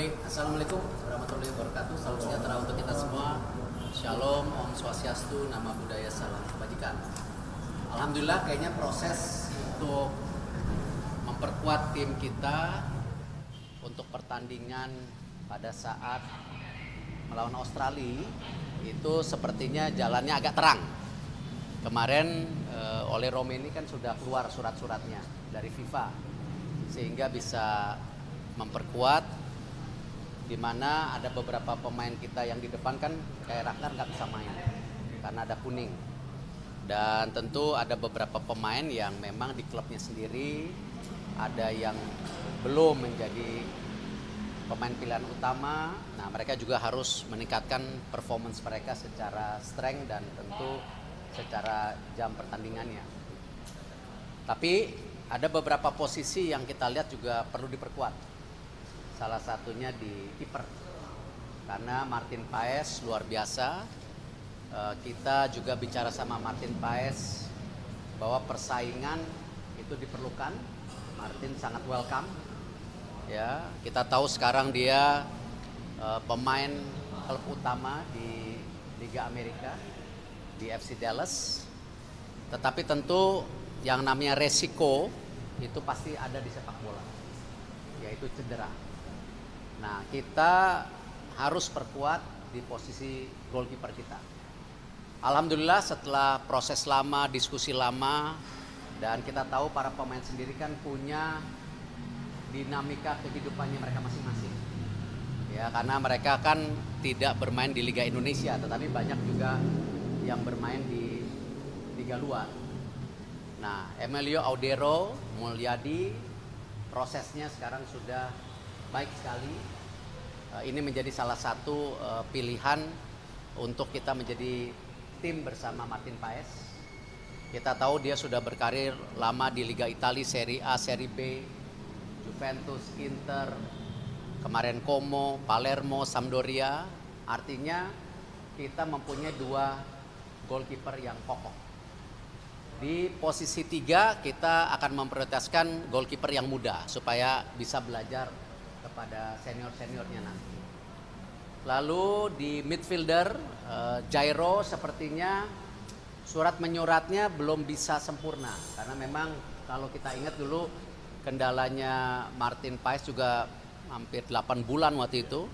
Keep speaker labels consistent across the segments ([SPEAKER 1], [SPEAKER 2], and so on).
[SPEAKER 1] Oke, Assalamualaikum warahmatullahi wabarakatuh. Salam sejahtera untuk kita semua. Shalom, Om Swastiastu, Nama Budaya, Salam Kebajikan. Alhamdulillah kayaknya proses untuk memperkuat tim kita untuk pertandingan pada saat melawan Australia itu sepertinya jalannya agak terang. Kemarin oleh Romeni kan sudah keluar surat-suratnya dari FIFA sehingga bisa memperkuat, di mana ada beberapa pemain kita yang di depan kan kayak Ragnar nggak bisa main karena ada kuning, dan tentu ada beberapa pemain yang memang di klubnya sendiri ada yang belum menjadi pemain pilihan utama. Nah, mereka juga harus meningkatkan performance mereka secara strength dan tentu secara jam pertandingannya. Tapi ada beberapa posisi yang kita lihat juga perlu diperkuat. Salah satunya di kiper, karena Martin Paes luar biasa. Kita juga bicara sama Martin Paes bahwa persaingan itu diperlukan. Martin sangat welcome. Ya, kita tahu sekarang dia pemain klub utama di Liga Amerika di FC Dallas. Tetapi tentu yang namanya resiko itu pasti ada di sepak bola, yaitu cedera. Nah, kita harus perkuat di posisi goalkeeper kita. Alhamdulillah setelah proses lama, diskusi lama, dan kita tahu para pemain sendiri kan punya dinamika kehidupannya mereka masing-masing. Ya, karena mereka kan tidak bermain di Liga Indonesia, tetapi banyak juga yang bermain di Liga luar. Nah, Emilio Audero Mulyadi prosesnya sekarang sudah baik sekali. Ini menjadi salah satu pilihan untuk kita menjadi tim bersama Martin Paes. Kita tahu dia sudah berkarir lama di Liga Italia, Serie A, Serie B, Juventus, Inter, kemarin Como, Palermo, Sampdoria. Artinya kita mempunyai dua goalkeeper yang kokoh. Di posisi 3 kita akan memprioritaskan goalkeeper yang muda supaya bisa belajar kepada senior-seniornya nanti. Lalu di midfielder, Jairo sepertinya surat menyuratnya belum bisa sempurna, karena memang kalau kita ingat dulu kendalanya Martin Paes juga hampir 8 bulan waktu itu.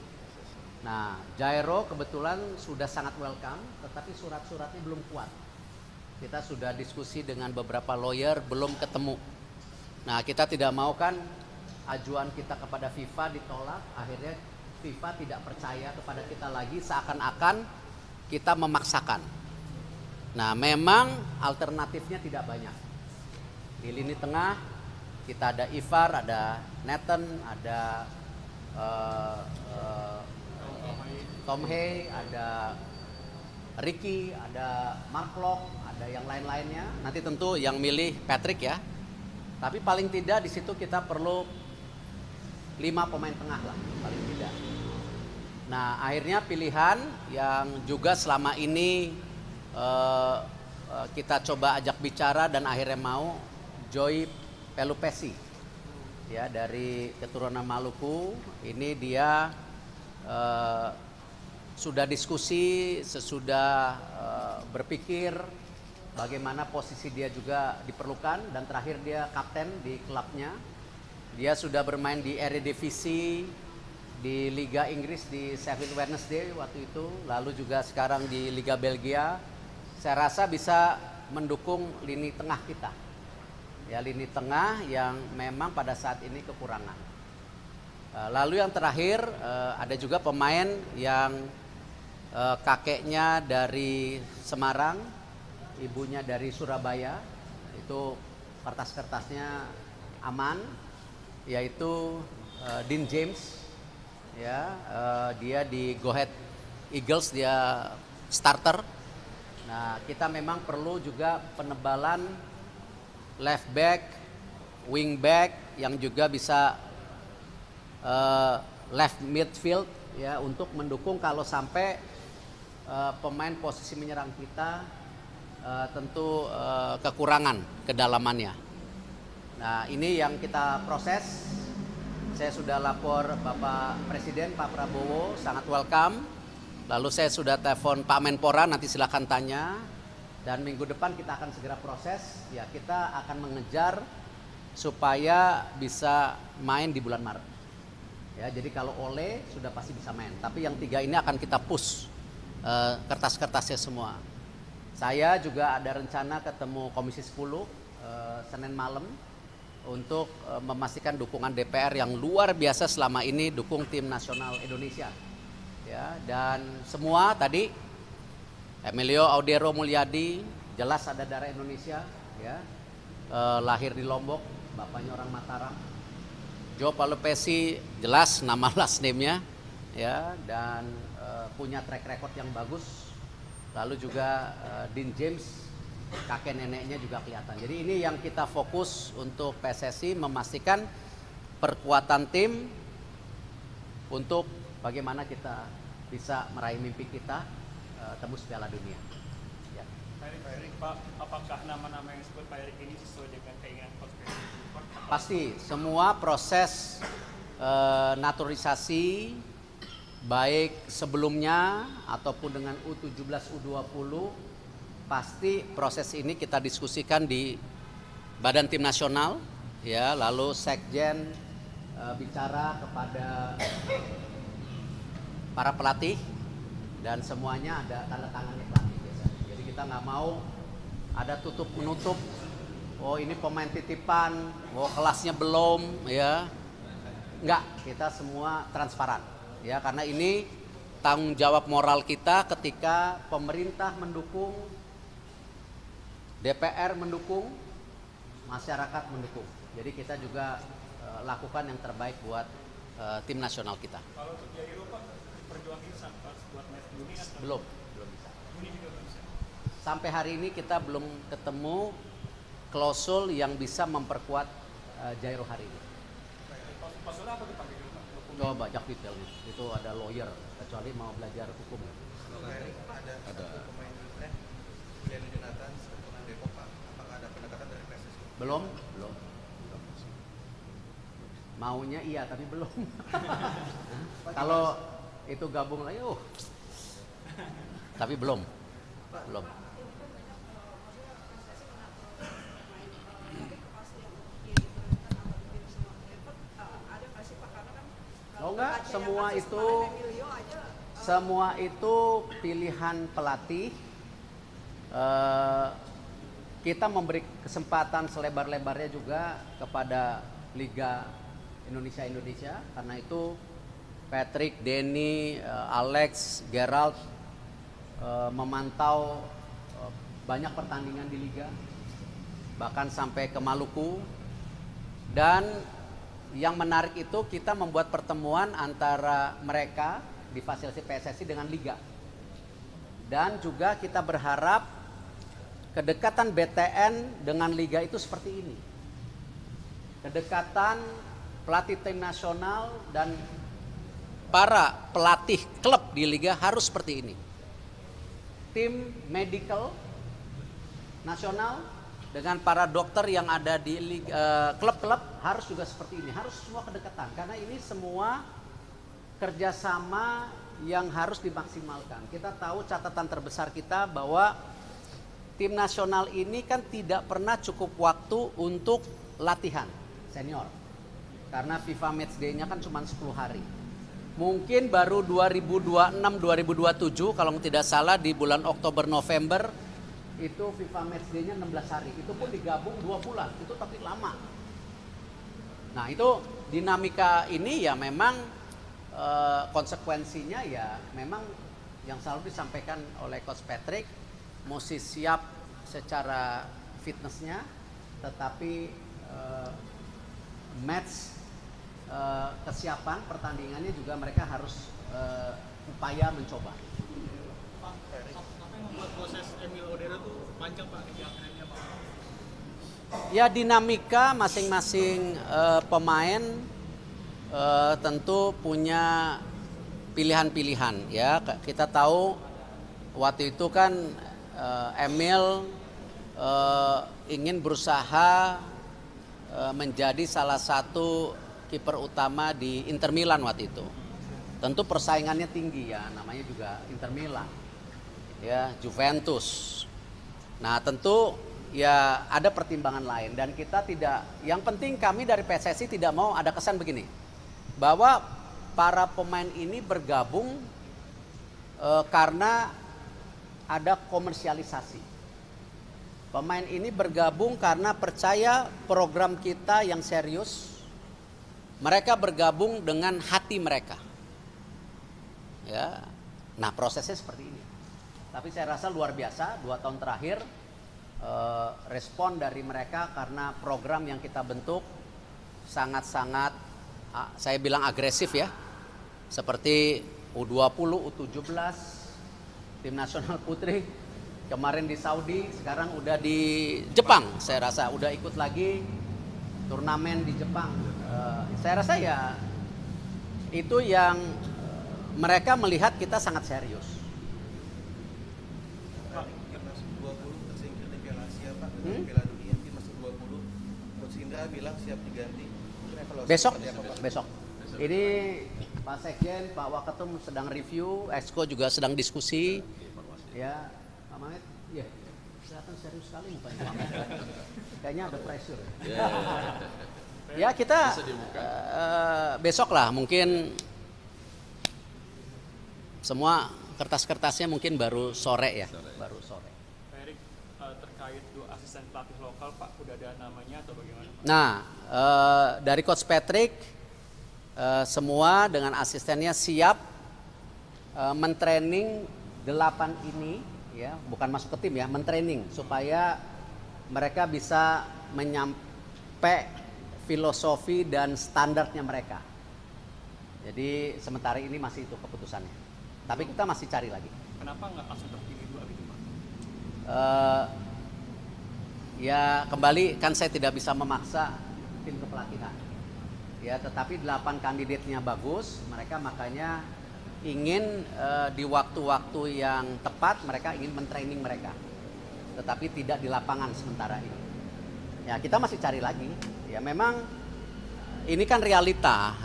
[SPEAKER 1] Nah, Jairo kebetulan sudah sangat welcome, tetapi surat-suratnya belum kuat. Kita sudah diskusi dengan beberapa lawyer, belum ketemu. Nah, kita tidak mau kan ajuan kita kepada FIFA ditolak, akhirnya FIFA tidak percaya kepada kita lagi, seakan-akan kita memaksakan. Nah, memang alternatifnya tidak banyak. Di lini tengah kita ada Ivar, ada Nathan, ada Tom Hay, ada Ricky, ada Mark Locke, ada yang lain-lainnya. Nanti tentu yang milih Patrick ya. Tapi paling tidak di situ kita perlu 5 pemain tengah lah paling tidak. Nah, akhirnya pilihan yang juga selama ini kita coba ajak bicara dan akhirnya mau, Joy Pelupesi ya, dari keturunan Maluku. Ini dia sudah diskusi, sesudah berpikir bagaimana posisi dia juga diperlukan, dan terakhir dia kapten di klubnya. Dia sudah bermain di Eredivisie, di Liga Inggris di Sheffield Wednesday waktu itu, lalu juga sekarang di Liga Belgia. Saya rasa bisa mendukung lini tengah kita. Ya, lini tengah yang memang pada saat ini kekurangan. Lalu yang terakhir ada juga pemain yang kakeknya dari Semarang, ibunya dari Surabaya. Itu kertas-kertasnya aman, yaitu Dean James ya. Dia di Go Ahead Eagles, dia starter. Nah, kita memang perlu juga penebalan left back, wing back yang juga bisa left midfield ya, untuk mendukung kalau sampai pemain posisi menyerang kita tentu kekurangan kedalamannya. Nah, ini yang kita proses. Saya sudah lapor Bapak Presiden, Pak Prabowo, sangat welcome. Lalu saya sudah telepon Pak Menpora, nanti silakan tanya. Dan minggu depan kita akan segera proses, ya kita akan mengejar supaya bisa main di bulan Maret. Ya, jadi kalau oleh sudah pasti bisa main. Tapi yang 3 ini akan kita push kertas-kertasnya semua. Saya juga ada rencana ketemu Komisi 10 Senin malam untuk memastikan dukungan DPR yang luar biasa selama ini dukung tim nasional Indonesia. Ya, dan semua tadi Emilio Audero Mulyadi jelas ada darah Indonesia, ya, lahir di Lombok, bapaknya orang Mataram. Joe Palupesi jelas nama last name-nya, ya, dan punya track record yang bagus. Lalu juga Dean James, kakek neneknya juga kelihatan. Jadi ini yang kita fokus untuk PSSI, memastikan perkuatan tim untuk bagaimana kita bisa meraih mimpi kita tembus Piala Dunia. Ya.
[SPEAKER 2] Pak Erik, Pak, apakah nama-nama yang disebut Pak Erik ini sesuai dengan keinginan Coach Pesi?
[SPEAKER 1] Pasti semua proses naturalisasi baik sebelumnya ataupun dengan U17, U20 pasti proses ini kita diskusikan di Badan Tim Nasional, ya, lalu Sekjen bicara kepada para pelatih dan semuanya ada tanda tangannya pelatih biasanya. Jadi kita nggak mau ada tutup menutup. Oh ini pemain titipan, oh kelasnya belum, ya. Enggak, kita semua transparan, ya, karena ini tanggung jawab moral kita ketika pemerintah mendukung, DPR mendukung, masyarakat mendukung. Jadi kita juga lakukan yang terbaik buat tim nasional kita.
[SPEAKER 2] Kalau untuk Jairo, Pak, perjuangin sampai buat match Juni atau?
[SPEAKER 1] Belum bisa.
[SPEAKER 2] Juni juga belum bisa.
[SPEAKER 1] Sampai hari ini kita belum ketemu klausul yang bisa memperkuat Jairo hari ini.
[SPEAKER 2] Klausulnya apa tuh Pak Jairo, Pak?
[SPEAKER 1] Oh, banyak detailnya. Itu ada lawyer, kecuali mau belajar hukum.
[SPEAKER 3] Ada pemain Gianni Jonathan sekarang Depok, Pak. Apakah ada pendekatan dari PSSI?
[SPEAKER 1] Belum. Maunya iya tapi belum. Kalau itu gabung lagi, tapi belum. Oh enggak, semua itu pilihan pelatih. Kita memberi kesempatan selebar-lebarnya juga kepada Liga Indonesia, karena itu Patrick, Denny, Alex, Gerald memantau banyak pertandingan di Liga, bahkan sampai ke Maluku. Dan yang menarik itu kita membuat pertemuan antara mereka di fasilitasi PSSI dengan Liga. Dan juga kita berharap kedekatan BTN dengan Liga itu seperti ini. Kedekatan pelatih tim nasional dan para pelatih klub di Liga harus seperti ini. Tim medical nasional dengan para dokter yang ada di klub-klub harus juga seperti ini. Harus semua kedekatan, karena ini semua kerjasama yang harus dimaksimalkan. Kita tahu catatan terbesar kita bahwa tim nasional ini kan tidak pernah cukup waktu untuk latihan senior. Karena FIFA Matchday-nya kan cuma 10 hari. Mungkin baru 2026-2027 kalau tidak salah di bulan Oktober-November itu FIFA Matchday-nya 16 hari. Itu pun digabung 2 bulan, itu tapi lama. Nah itu dinamika ini ya memang konsekuensinya ya memang yang selalu disampaikan oleh Coach Patrick, mesti siap secara fitnessnya, tetapi match kesiapan pertandingannya juga mereka harus upaya mencoba.
[SPEAKER 2] Pak, apa yang membuat proses Emil Audero tuh panjang Pak di akhirnya Pak?
[SPEAKER 1] Ya dinamika masing-masing pemain tentu punya pilihan-pilihan ya. Kita tahu waktu itu kan Emil ingin berusaha menjadi salah satu kiper utama di Inter Milan waktu itu. Tentu persaingannya tinggi ya, namanya juga Inter Milan. Ya, Juventus. Nah, tentu ya ada pertimbangan lain dan kita tidak, yang penting kami dari PSSI tidak mau ada kesan begini, bahwa para pemain ini bergabung karena ada komersialisasi. Pemain ini bergabung karena percaya program kita yang serius. Mereka bergabung dengan hati mereka. Ya. Nah, prosesnya seperti ini. Tapi saya rasa luar biasa 2 tahun terakhir respon dari mereka karena program yang kita bentuk sangat-sangat saya bilang agresif ya. Seperti U20, U17, tim nasional putri kemarin di Saudi, sekarang udah di Jepang. Saya rasa udah ikut lagi turnamen di Jepang. Saya rasa ya itu yang mereka melihat kita sangat serius.
[SPEAKER 3] Timnas 20 tersingkir di Piala Asia Pak, dengan Piala Dunia Timnas 20. Coach Indra bilang siap diganti. Mungkin evaluasi
[SPEAKER 1] Besok,
[SPEAKER 3] seperti apa, Pak?
[SPEAKER 1] besok. Ini Pak Sekjen, Pak Waketum sedang review, Exco juga sedang diskusi. Ya, Pak Mamet, ya, kelihatan serius sekali mukanya. Kayaknya ada pressure. Ya kita besok lah mungkin semua kertas-kertasnya mungkin baru sore ya, baru sore.
[SPEAKER 2] Pak Erik, terkait 2 asisten pelatih lokal Pak, udah ada namanya atau bagaimana Pak?
[SPEAKER 1] Nah, dari Coach Patrick semua dengan asistennya siap mentraining 8 ini ya, bukan masuk ke tim ya, mentraining supaya mereka bisa menyampai filosofi dan standarnya mereka. Jadi sementara ini masih itu keputusannya. Tapi kita masih cari lagi.
[SPEAKER 2] Kenapa nggak langsung terpilih 2 gitu Pak?
[SPEAKER 1] Ya kembali kan saya tidak bisa memaksa tim kepelatihan. Ya, tetapi 8 kandidatnya bagus, mereka makanya ingin di waktu-waktu yang tepat mereka ingin mentraining mereka. Tetapi tidak di lapangan sementara ini. Ya, kita masih cari lagi. Ya, memang ini kan realita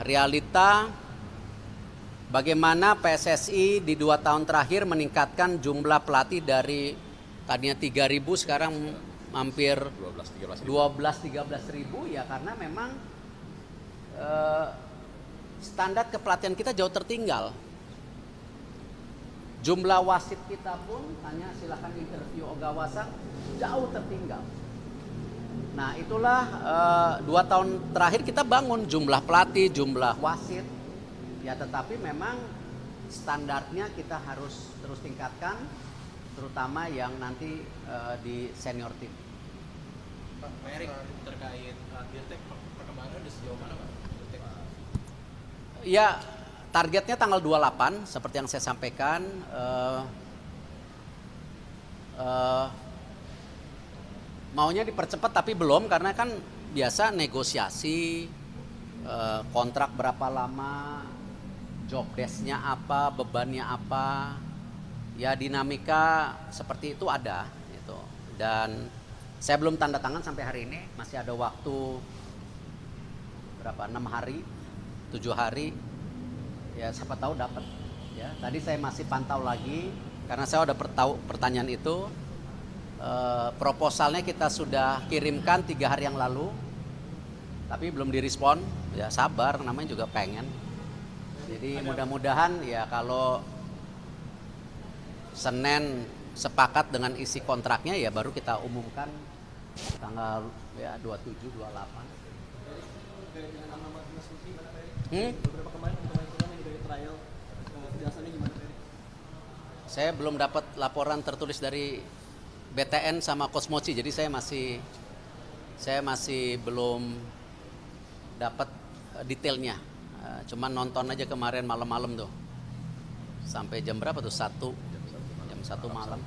[SPEAKER 1] bagaimana PSSI di 2 tahun terakhir meningkatkan jumlah pelatih dari tadinya 3.000 sekarang hampir 12-13 ribu ya, karena memang standar kepelatihan kita jauh tertinggal. Jumlah wasit kita pun, tanya silahkan interview Ogawa-san, jauh tertinggal. Nah itulah 2 tahun terakhir kita bangun jumlah pelatih, jumlah wasit. Ya tetapi memang standarnya kita harus terus tingkatkan, terutama yang nanti di senior tim.
[SPEAKER 3] Pak Erik, terkait Dirtek, perkembangan udah sejauh mana Pak?
[SPEAKER 1] Ya, targetnya tanggal 28 seperti yang saya sampaikan. Maunya dipercepat tapi belum, karena kan biasa negosiasi kontrak berapa lama, job desk-nya apa, bebannya apa. Ya dinamika seperti itu ada gitu. Dan saya belum tanda tangan sampai hari ini, masih ada waktu berapa, 6 hari 7 hari, ya siapa tahu dapat. Ya, tadi saya masih pantau lagi karena saya udah pertanyaan itu. Proposalnya kita sudah kirimkan 3 hari yang lalu, tapi belum direspon. Ya sabar, namanya juga pengen. Jadi mudah-mudahan ya kalau Senin sepakat dengan isi kontraknya ya baru kita umumkan tanggal ya 27, 28.
[SPEAKER 2] Beberapa kemarin pemain yang dari trial, kejelasannya gimana Pak Erik?
[SPEAKER 1] Saya belum dapat laporan tertulis dari BTN sama Kosmoci, jadi saya masih belum dapat detailnya. Cuman nonton aja kemarin malam-malam tuh. Sampai jam berapa tuh? Jam 1 malam.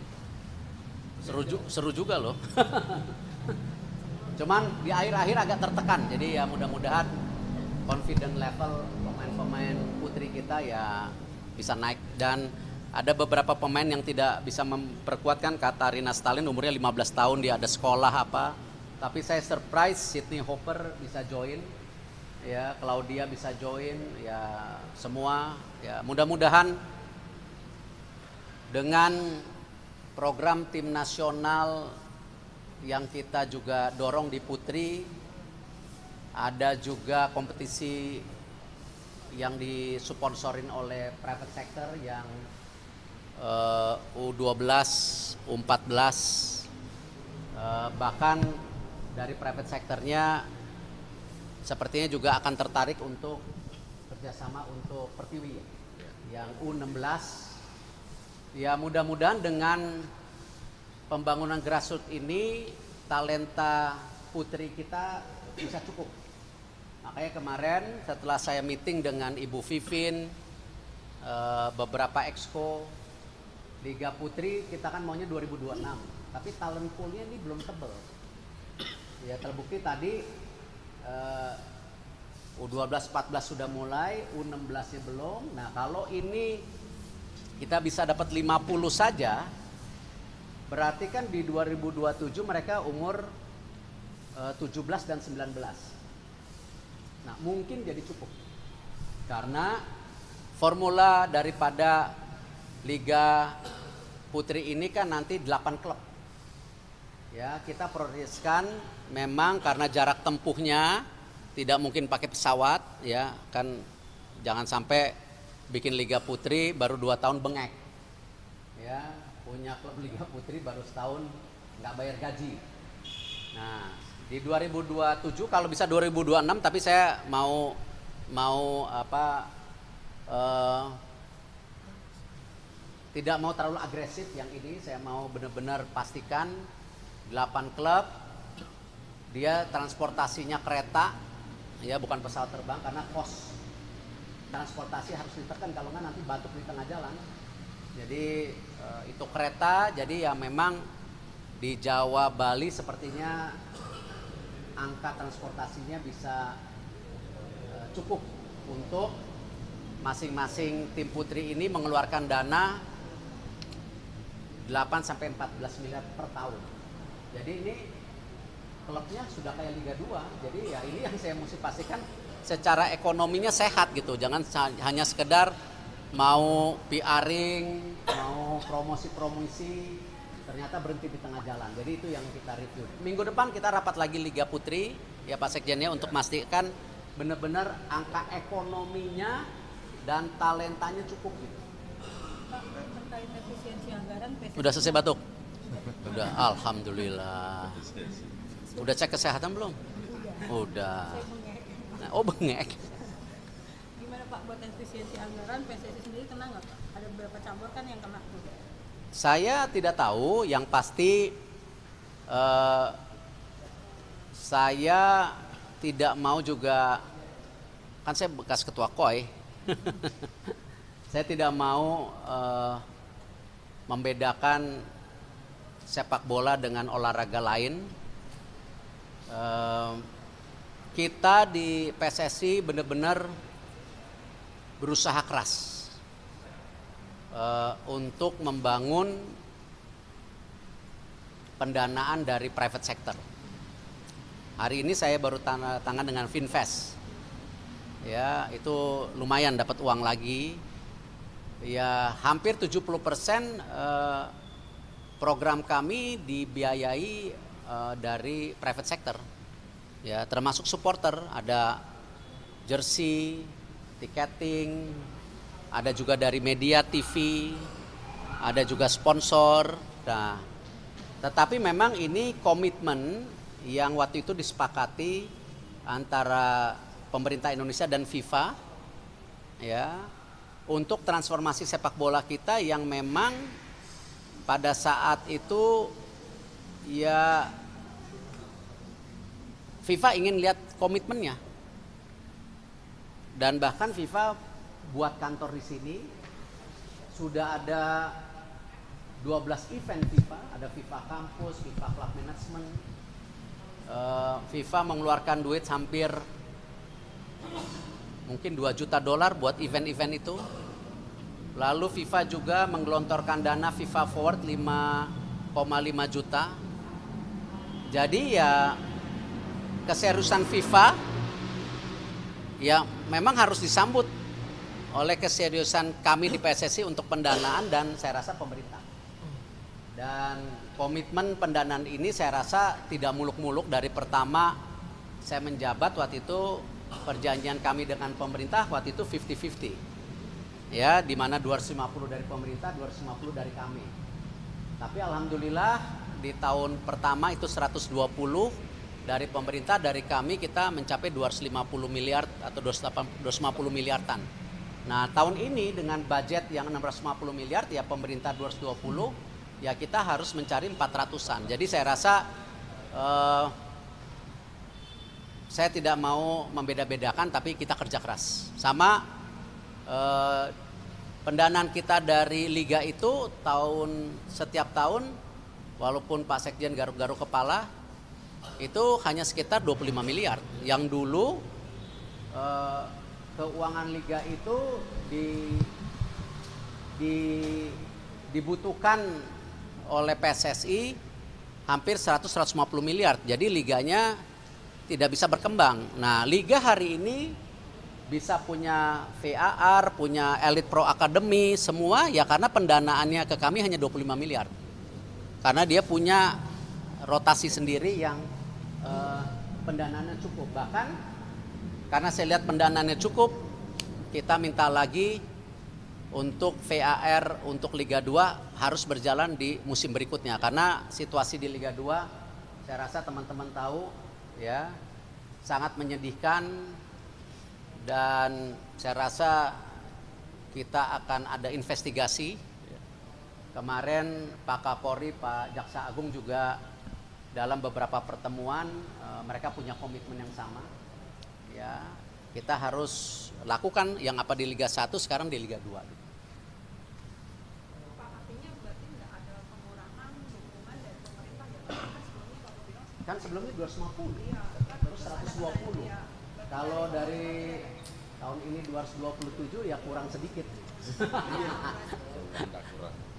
[SPEAKER 1] Seru juga loh. Cuman di akhir-akhir agak tertekan. Jadi ya mudah-mudahan confident level pemain-pemain putri kita ya bisa naik. Dan ada beberapa pemain yang tidak bisa memperkuatkan, kata Rina Stalin umurnya 15 tahun, dia ada sekolah apa. Tapi saya surprise Sydney Hopper bisa join. ya Claudia bisa join, ya semua, ya mudah-mudahan dengan program tim nasional yang kita juga dorong di Putri, ada juga kompetisi yang disponsorin oleh private sector yang U12, U14, bahkan dari private sectornya sepertinya juga akan tertarik untuk kerjasama untuk Pertiwi yang U16. Ya mudah-mudahan dengan pembangunan grassroots ini talenta putri kita bisa cukup. Makanya kemarin setelah saya meeting dengan Ibu Vivin, beberapa exco Liga Putri, kita kan maunya 2026, tapi talent poolnya ini belum tebel. Ya terbukti tadi U12, 14 sudah mulai, U16-nya belum. Nah kalau ini kita bisa dapat 50 saja, berarti kan di 2027 mereka umur 17 dan 19. Nah mungkin jadi cukup. Karena formula daripada Liga Putri ini kan nanti 8 klub. Ya, kita prioritaskan memang karena jarak tempuhnya tidak mungkin pakai pesawat, ya kan, jangan sampai bikin Liga Putri baru 2 tahun bengek, ya punya klub Liga Putri baru setahun nggak bayar gaji. Nah di 2027 kalau bisa 2026, tapi saya mau tidak mau terlalu agresif yang ini. Saya mau benar-benar pastikan 8 klub, dia transportasinya kereta, ya bukan pesawat terbang, karena kos transportasi harus ditekan, kalau nggak nanti batuk di tengah jalan. Jadi itu kereta, jadi ya memang di Jawa Bali sepertinya angka transportasinya bisa cukup untuk masing-masing tim putri ini mengeluarkan dana 8-14 miliar per tahun. Jadi ini klubnya sudah kayak Liga 2. Jadi ya ini yang saya mesti pastikan secara ekonominya sehat gitu. Jangan hanya sekedar mau PRing, mau promosi-promosi, ternyata berhenti di tengah jalan. Jadi itu yang kita review. Minggu depan kita rapat lagi Liga Putri, ya Pak Sekjennya, untuk memastikan benar-benar angka ekonominya dan talentanya cukup gitu.
[SPEAKER 4] Pak, terkait efisiensi anggaran PSSI.
[SPEAKER 1] Udah selesai batuk? Udah, alhamdulillah. Udah cek kesehatan belum? Udah.
[SPEAKER 4] Saya bengek.
[SPEAKER 1] Nah, oh bengek.
[SPEAKER 4] Gimana Pak buat efisiensi anggaran PSSI sendiri kena nggak Pak? Ada beberapa cabur kan yang kena tuh.
[SPEAKER 1] Saya tidak tahu, yang pasti saya tidak mau juga, kan saya bekas ketua KOI. Saya tidak mau membedakan sepak bola dengan olahraga lain. Kita di PSSI benar-benar berusaha keras untuk membangun pendanaan dari private sector. Hari ini saya baru tanda tangan dengan Finvest. Ya, itu lumayan dapat uang lagi. Ya, hampir 70% program kami dibiayai dari private sector. Ya, termasuk supporter, ada jersey, tiketing, ada juga dari media TV, ada juga sponsor. Nah, tetapi memang ini komitmen yang waktu itu disepakati antara pemerintah Indonesia dan FIFA, ya, untuk transformasi sepak bola kita yang memang pada saat itu ya FIFA ingin lihat komitmennya, dan bahkan FIFA buat kantor di sini. Sudah ada 12 event FIFA, ada FIFA Campus, FIFA Club Management. FIFA mengeluarkan duit hampir mungkin $2 juta buat event-event itu. Lalu FIFA juga menggelontorkan dana FIFA Forward 5,5 juta. Jadi ya keseriusan FIFA ya memang harus disambut oleh keseriusan kami di PSSI untuk pendanaan dan saya rasa pemerintah. Dan komitmen pendanaan ini saya rasa tidak muluk-muluk. Dari pertama saya menjabat waktu itu, perjanjian kami dengan pemerintah waktu itu 50-50. Ya, di mana 250 dari pemerintah, 250 dari kami. Tapi alhamdulillah di tahun pertama itu 120 dari pemerintah, dari kami kita mencapai 250 miliar atau 250 miliaran. Nah, tahun ini dengan budget yang 650 miliar, ya pemerintah 220, ya kita harus mencari 400-an. Jadi saya rasa saya tidak mau membeda-bedakan, tapi kita kerja keras. Sama pendanaan kita dari Liga itu setiap tahun, walaupun Pak Sekjen garuk-garuk kepala, itu hanya sekitar 25 miliar. Yang dulu keuangan Liga itu dibutuhkan oleh PSSI hampir 100-150 miliar. Jadi liganya tidak bisa berkembang. Nah, Liga hari ini bisa punya VAR, punya Elite Pro Academy, semua ya karena pendanaannya ke kami hanya 25 miliar. Karena dia punya rotasi sendiri yang pendanaannya cukup. Bahkan karena saya lihat pendanaannya cukup, kita minta lagi untuk VAR untuk Liga 2 harus berjalan di musim berikutnya. Karena situasi di Liga 2 saya rasa teman-teman tahu ya, sangat menyedihkan, dan saya rasa kita akan ada investigasi. Kemarin Pak Kapolri, Pak Jaksa Agung juga dalam beberapa pertemuan mereka punya komitmen yang sama. Ya, kita harus lakukan yang apa di Liga 1 sekarang di Liga 2.
[SPEAKER 4] Pak, artinya berarti nggak ada pengurangan dukungan dari pemerintah ya?
[SPEAKER 1] Kan sebelumnya 250, terus 120. Kalau dari tahun ini 227 ya kurang sedikit.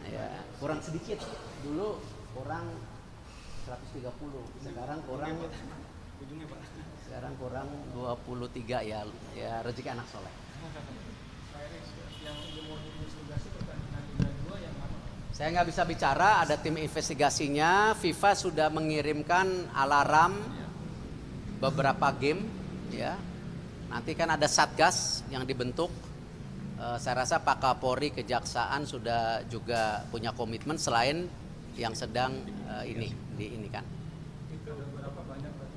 [SPEAKER 1] Ya, kurang sedikit. Dulu kurang 130, sekarang kurang
[SPEAKER 2] Ujungnya Pak.
[SPEAKER 1] sekarang kurang 23 ya rezeki anak soleh.
[SPEAKER 2] Pak Eris, yang mau diinvestigasi pertandingan Liga 2 yang mana?
[SPEAKER 1] Saya nggak bisa bicara, ada tim investigasinya. FIFA sudah mengirimkan alarm beberapa game, ya. Nanti kan ada satgas yang dibentuk. Saya rasa Pak Kapolri, Kejaksaan sudah juga punya komitmen selain yang sedang ini kan.
[SPEAKER 2] Itu ada berapa banyak Pak?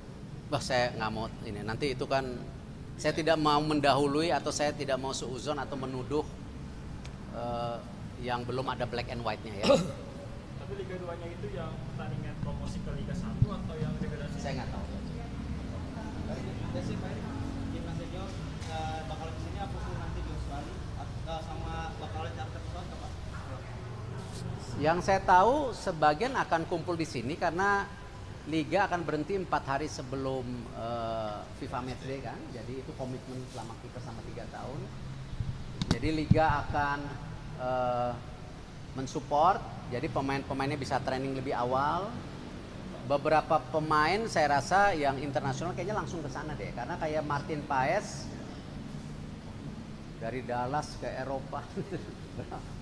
[SPEAKER 1] Bah, saya nggak mau ini. Nanti itu kan saya tidak mau mendahului atau saya tidak mau suuzon atau menuduh yang belum ada black and white-nya ya.
[SPEAKER 2] Tapi Liga 2-nya itu yang pertandingan promosi ke Liga 1 atau yang degradasi?
[SPEAKER 1] Saya nggak tahu.
[SPEAKER 3] Sih Pak, timnas senior bakal kesini apa sih nanti di Australia sama bakal charter pesawat Pak?
[SPEAKER 1] Yang saya tahu sebagian akan kumpul di sini karena Liga akan berhenti 4 hari sebelum FIFA Matchday kan. Jadi itu komitmen selama kita sama 3 tahun. Jadi Liga akan mensupport. Jadi pemain-pemainnya bisa training lebih awal. Beberapa pemain saya rasa yang internasional kayaknya langsung ke sana deh. Karena kayak Martin Paes dari Dallas ke Eropa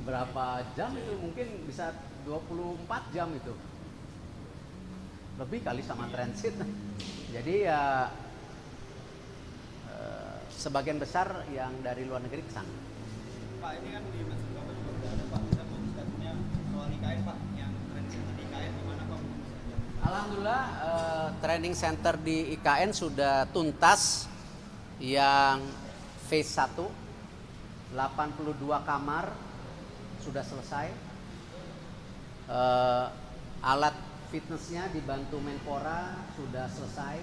[SPEAKER 1] berapa jam itu, mungkin bisa 24 jam itu, lebih kali sama transit. Jadi ya sebagian besar yang dari luar negeri ke sana.
[SPEAKER 3] Pak, ini kan di Mas Bapak juga udah ada Pak, kita mau diskusinya soal IKN Pak, yang training center di IKN gimana Pak?
[SPEAKER 1] Alhamdulillah training center di IKN sudah tuntas. Yang phase 1 82 kamar sudah selesai. Alat fitnessnya dibantu Menpora sudah selesai.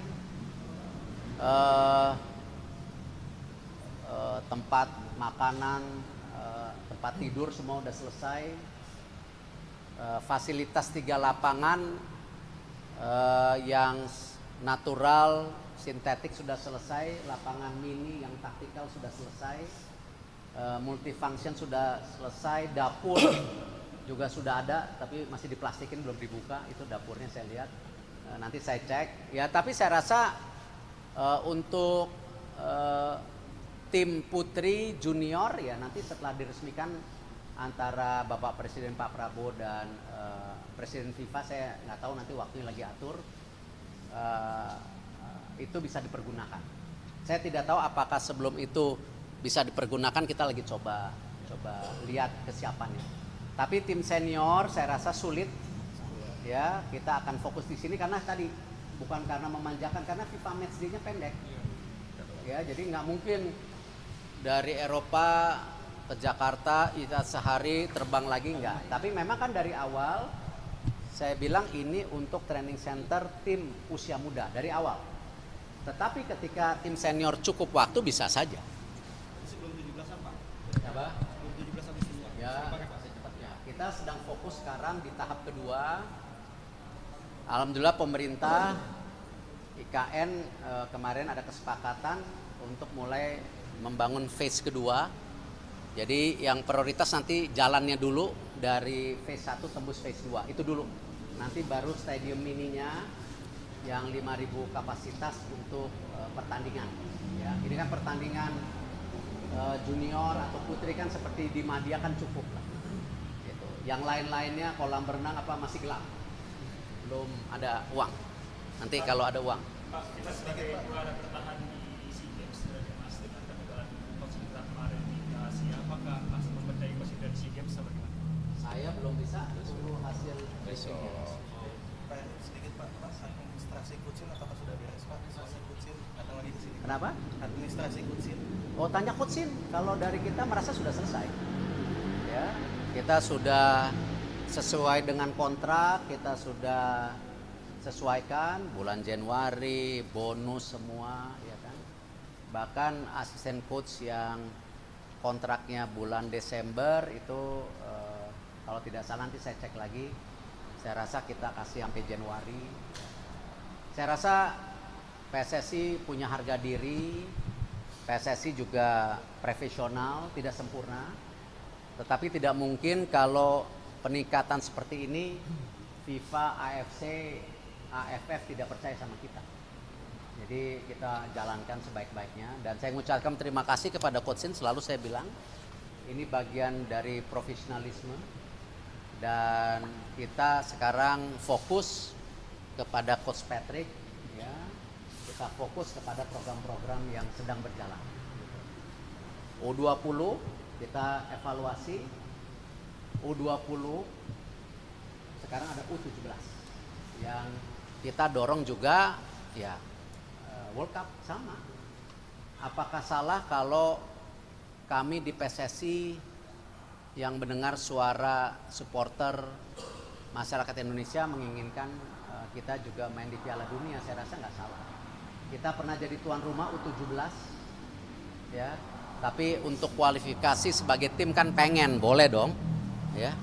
[SPEAKER 1] Tempat makanan, tempat tidur semua sudah selesai. Fasilitas 3 lapangan yang natural, sintetik sudah selesai. Lapangan mini yang taktikal sudah selesai. Multifunction sudah selesai. Dapur juga sudah ada, tapi masih diplastikin, belum dibuka. Itu dapurnya saya lihat. Nanti saya cek. Ya, tapi saya rasa untuk tim putri junior ya nanti setelah diresmikan antara Bapak Presiden Pak Prabowo dan Presiden FIFA, saya nggak tahu nanti waktunya lagi atur, itu bisa dipergunakan. Saya tidak tahu apakah sebelum itu bisa dipergunakan, kita lagi coba lihat kesiapannya. Tapi tim senior saya rasa sulit ya, kita akan fokus di sini karena tadi bukan karena memanjakan, karena FIFA matchday-nya pendek. Ya, jadi nggak mungkin dari Eropa ke Jakarta kita sehari terbang lagi, enggak. Tapi memang kan dari awal saya bilang ini untuk training center tim usia muda dari awal. Tetapi ketika tim senior cukup waktu bisa saja.
[SPEAKER 2] Sebelum 17-an Pak.
[SPEAKER 1] Apa?
[SPEAKER 2] Sebelum 17 Agustus Pak.
[SPEAKER 1] Ya, secepatnya. Kita sedang fokus sekarang di tahap kedua. Alhamdulillah pemerintah IKN kemarin ada kesepakatan untuk mulai membangun phase kedua. Jadi yang prioritas nanti jalannya dulu dari phase 1 tembus phase 2. Itu dulu. Nanti baru stadium mininya yang 5.000 kapasitas untuk pertandingan. Ya, ini kan pertandingan junior atau putri kan seperti di Madia kan cukup lah. Gitu. Yang lain-lainnya kolam renang apa masih gelap. Belum ada uang. Nanti kalau ada uang.
[SPEAKER 5] Pak, kita sebagai juara bertahan di SEA Games dari Mas dengan keunggulan Coach Indra kemarin di Asia, apakah masih mempercayai Coach Indra di SEA Games atau bagaimana?
[SPEAKER 1] Saya belum bisa tunggu hasil besok.
[SPEAKER 3] Pak, sedikit Pak, administrasi Kutsin apakah sudah beres Pak? Administrasi Kutsin datang lagi ke sini.
[SPEAKER 1] Kenapa?
[SPEAKER 3] Administrasi Kutsin.
[SPEAKER 1] Oh, tanya Kutsin. Kalau dari kita merasa sudah selesai. Ya, kita sudah sesuai dengan kontrak, kita sudah sesuaikan bulan Januari, bonus semua, ya kan. Bahkan asisten coach yang kontraknya bulan Desember itu kalau tidak salah nanti saya cek lagi. Saya rasa kita kasih sampai Januari. Saya rasa PSSI punya harga diri, PSSI juga profesional, tidak sempurna. Tetapi tidak mungkin kalau peningkatan seperti ini FIFA, AFC, AFF tidak percaya sama kita. Jadi kita jalankan sebaik-baiknya dan saya mengucapkan terima kasih kepada Coach Sin. Selalu saya bilang ini bagian dari profesionalisme dan kita sekarang fokus kepada Coach Patrick ya. Kita fokus kepada program-program yang sedang berjalan. U20 kita evaluasi, U20 sekarang ada U17 yang kita dorong juga ya World Cup sama. Apakah salah kalau kami di PSSI yang mendengar suara supporter masyarakat Indonesia menginginkan kita juga main di Piala Dunia? Saya rasa nggak salah. Kita pernah jadi tuan rumah U17 ya. Tapi untuk kualifikasi sebagai tim kan pengen, boleh dong ya.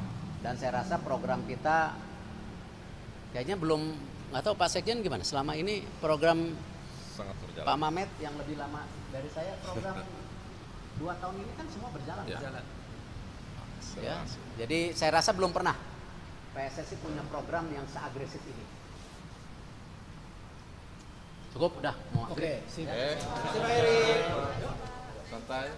[SPEAKER 1] Dan saya rasa program kita kayaknya belum, nggak tahu Pak Sekjen gimana selama ini program
[SPEAKER 6] sangat berjalan.
[SPEAKER 1] Pak Mamet yang lebih lama dari saya, program 2 tahun ini kan semua berjalan.
[SPEAKER 6] Ya.
[SPEAKER 1] Ya. Jadi saya rasa belum pernah PSSI punya program yang seagresif ini. Cukup udah mau.
[SPEAKER 2] Oke, sip.
[SPEAKER 6] Santai.